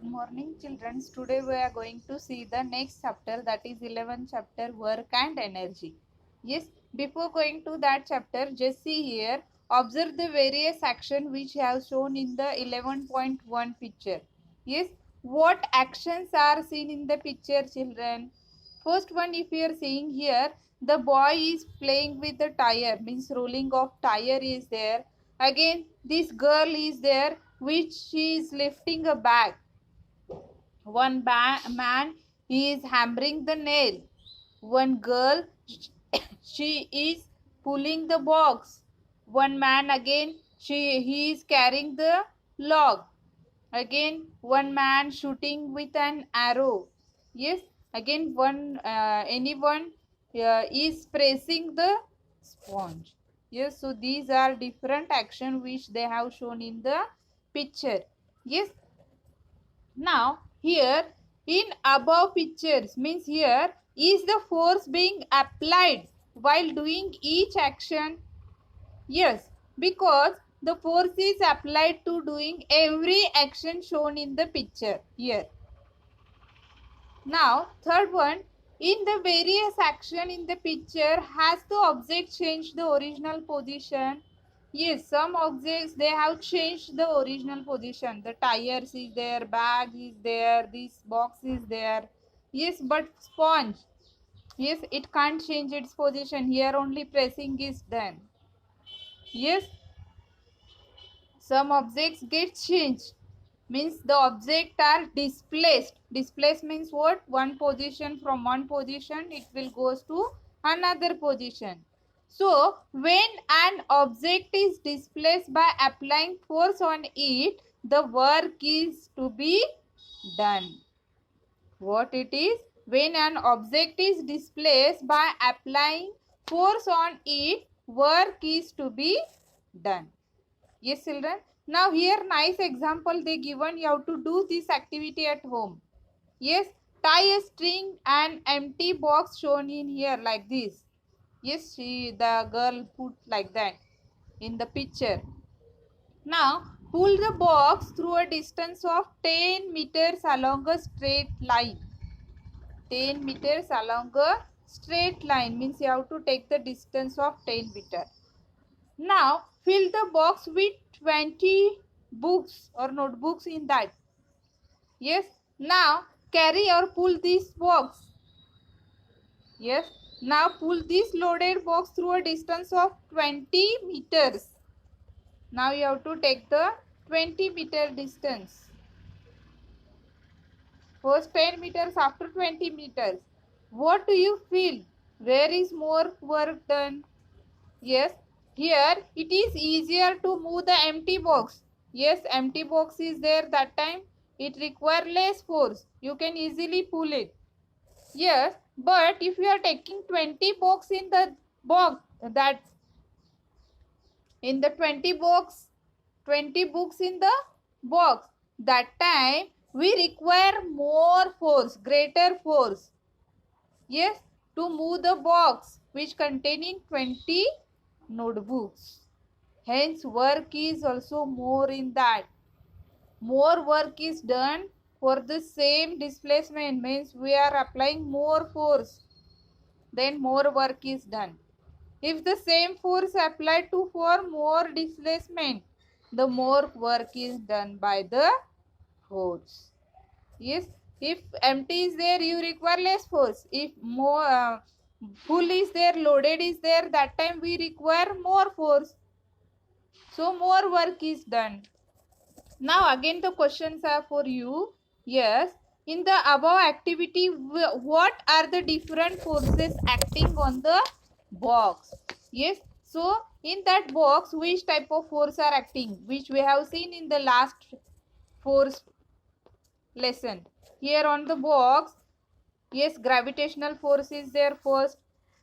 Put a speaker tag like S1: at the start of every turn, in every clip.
S1: morning children. Today we are going to see the next chapter, that is 11th chapter, work and energy. Yes, before going to that chapter, just see here, observe the various action which have shown in the 11.1 picture. Yes, what actions are seen in the picture children? First one, if you are seeing here, the boy is playing with the tire, means rolling of tire is there. Again this girl is there which she is lifting a bag. One man is hammering the nail. One girl she is pulling the box. One man again he is carrying the log. Again one man shooting with an arrow. Yes, again one anyone is pressing the sponge. Yes, so these are different action which they have shown in the picture. Yes, now here in above pictures means here is the force being applied while doing each action. Yes, because the force is applied to doing every action shown in the picture here. Now third one, in the various action in the picture, has the object changed the original position? Yes, some objects they have changed the original position. The tires is there, bag is there, this box is there. Yes, but sponge, yes, it can't change its position. Here only pressing is done. Yes, some objects get changed, means the object are displaced means what, one position, from one position it will goes to another position. So when an object is displaced by applying force on it, the work is to be done. What it is, when an object is displaced by applying force on it, work is to be done. Yes children, now here nice example they given, you have to do this activity at home. Yes, tie a string and empty box shown in here like this. Yes, the girl put like that in the picture. Now pull the box through a distance of 10 meters along a straight line. 10 meters along a straight line means you have to take the distance of 10 meters. Now fill the box with 20 books or notebooks in that. Yes. Now carry or pull this box. Yes. Now pull this loaded box through a distance of 20 meters. Now you have to take the 20-meter distance. First 10 meters, after 20 meters. What do you feel? Where is more work done? Yes, here it is easier to move the empty box. Yes, empty box is there, that time it requires less force. You can easily pull it. Yes, but if you are taking 20 box in the box, that in the 20 box, 20 books in the box, that time we require more force, greater force. Yes, to move the box which containing 20 notebooks. Hence work is also more in that. More work is done for the same displacement, means we are applying more force, then more work is done. If the same force applied to for more displacement, the more work is done by the force. Yes, if empty is there, you require less force. If more full is there, loaded is there, that time we require more force. So more work is done. Now again the questions are for you. Yes, in the above activity, what are the different forces acting on the box? Yes, so in that box, which type of force are acting, which we have seen in the last force lesson. Here on the box, yes, gravitational force is there first.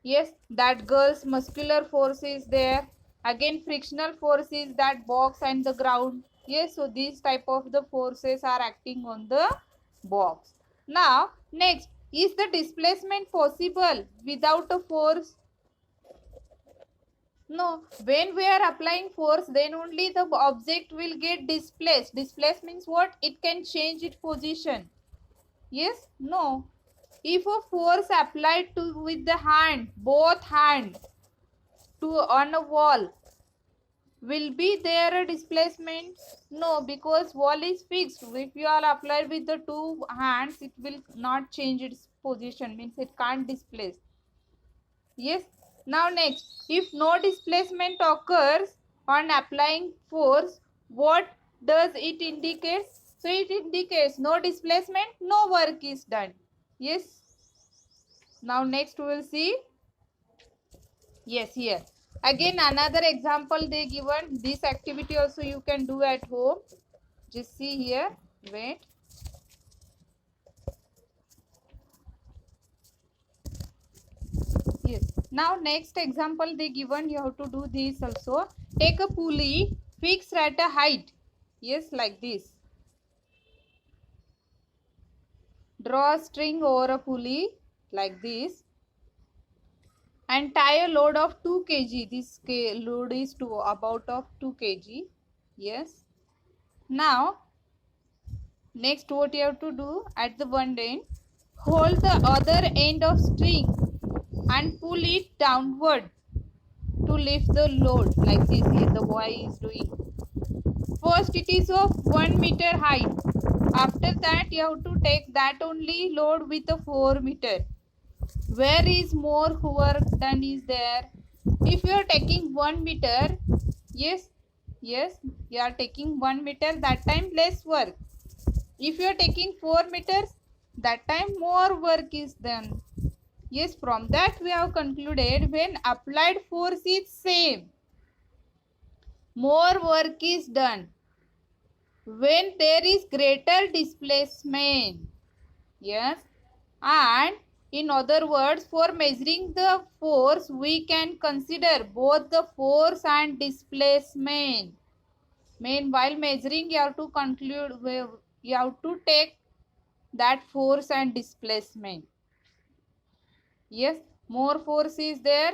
S1: Yes, that girl's muscular force is there. Again frictional force is that box and the ground. Yes, so these type of the forces are acting on the box. Now next, is the displacement possible without a force? No, when we are applying force, then only the object will get displaced. Displaced means what? It can change its position. Yes? No. If a force applied to with the hand, both hands, to on a wall, will be there a displacement? No, because wall is fixed. If you are applied with the two hands, it will not change its position. Means it can't displace. Yes. Now next, if no displacement occurs on applying force, what does it indicate? So it indicates no displacement, no work is done. Yes. Now next we will see. Yes, here. Again another example they given. This activity also you can do at home. Just see here. Wait. Yes. Now next example they given, you have to do this also. Take a pulley fixed at a height. Yes, like this. Draw a string over a pulley like this and tie a load of 2 kg. This load is to about of 2 kg. Yes. Now next what you have to do, at the one end, hold the other end of string and pull it downward to lift the load like this. Here the boy is doing. First it is of 1 meter height. After that you have to take that only load with a 4 meter. Where is more work done is there? If you are taking 1 meter, yes, you are taking 1 meter, that time less work. If you are taking 4 meters, that time more work is done. Yes, from that we have concluded when applied force is same, more work is done. When there is greater displacement, yes, and in other words, for measuring the force, we can consider both the force and displacement. While measuring, you have to conclude, you have to take that force and displacement. Yes, more force is there,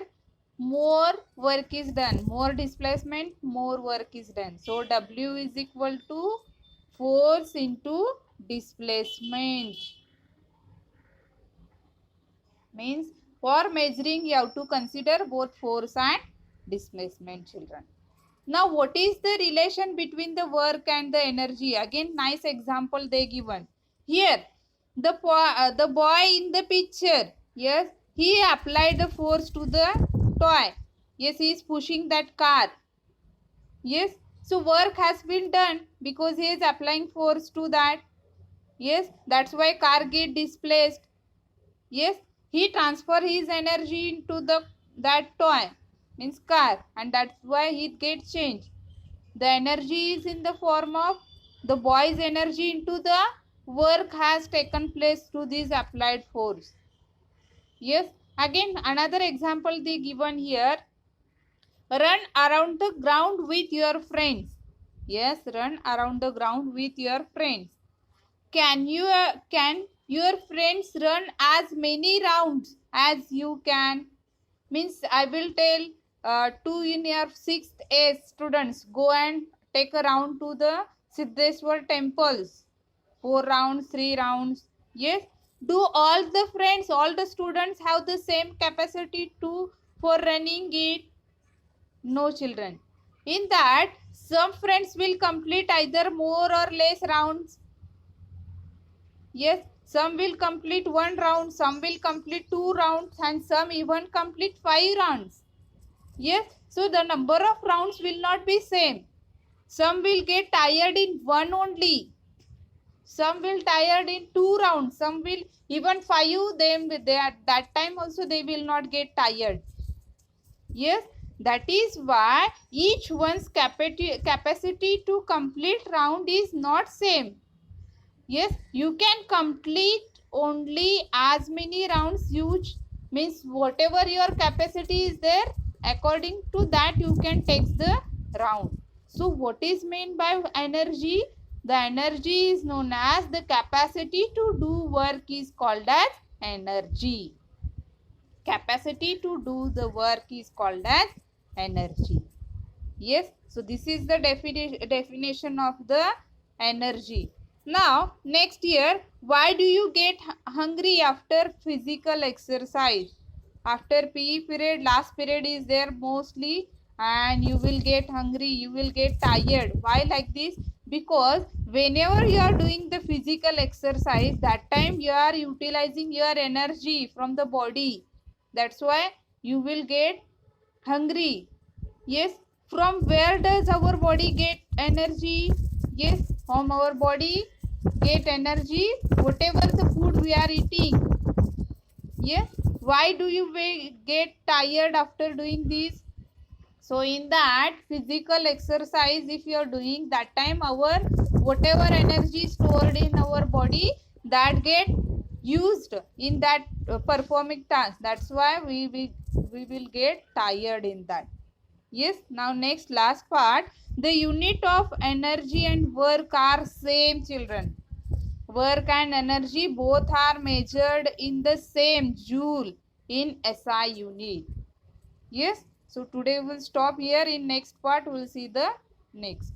S1: more work is done. More displacement, more work is done. So W is equal to force into displacement. Means for measuring you have to consider both force and displacement, children. Now what is the relation between the work and the energy? Again nice example they given. Here the boy in the picture, yes, he applied the force to the toy. Yes, he is pushing that car. Yes, so work has been done because he is applying force to that. Yes, that's why car get displaced. Yes, he transfer his energy into that toy, means car, and that's why it gets changed. The energy is in the form of the boy's energy into the work has taken place through this applied force. Yes, again another example they given here. Run around the ground with your friends. Yes, run around the ground with your friends. Can your friends run as many rounds as you can? Means I will tell two in your 6th A students, go and take a round to the Siddheshwar temples. 4 rounds, 3 rounds. Yes. Do all the friends, all the students have the same capacity to for running it? No, children. In that, some friends will complete either more or less rounds. Yes, some will complete 1 round, some will complete 2 rounds, and some even complete 5 rounds. Yes, so the number of rounds will not be same. Some will get tired in 1 only. Some will tired in 2 rounds. Some will even 5. They at that time also they will not get tired. Yes, that is why each one's capacity to complete round is not same. Yes, you can complete only as many rounds you means whatever your capacity is there, according to that you can take the round. So what is meant by energy? The energy is known as the capacity to do work is called as energy. Capacity to do the work is called as energy. Yes, so this is the definition of the energy. Now next year, why do you get hungry after physical exercise? After PE period, last period is there mostly, and you will get hungry, you will get tired. Why like this? Because whenever you are doing the physical exercise, that time you are utilizing your energy from the body. That's why you will get hungry. Yes, from where does our body get energy? Yes, from our body get energy whatever the food we are eating. Yes, why do you get tired after doing this? So in that physical exercise, if you are doing, that time our whatever energy stored in our body, that get used in that performing task. That's why we will get tired in that. Yes, now next last part. The unit of energy and work are same, children. Work and energy both are measured in the same joule in SI unit. Yes, so today we will stop here. In next part we will see the next.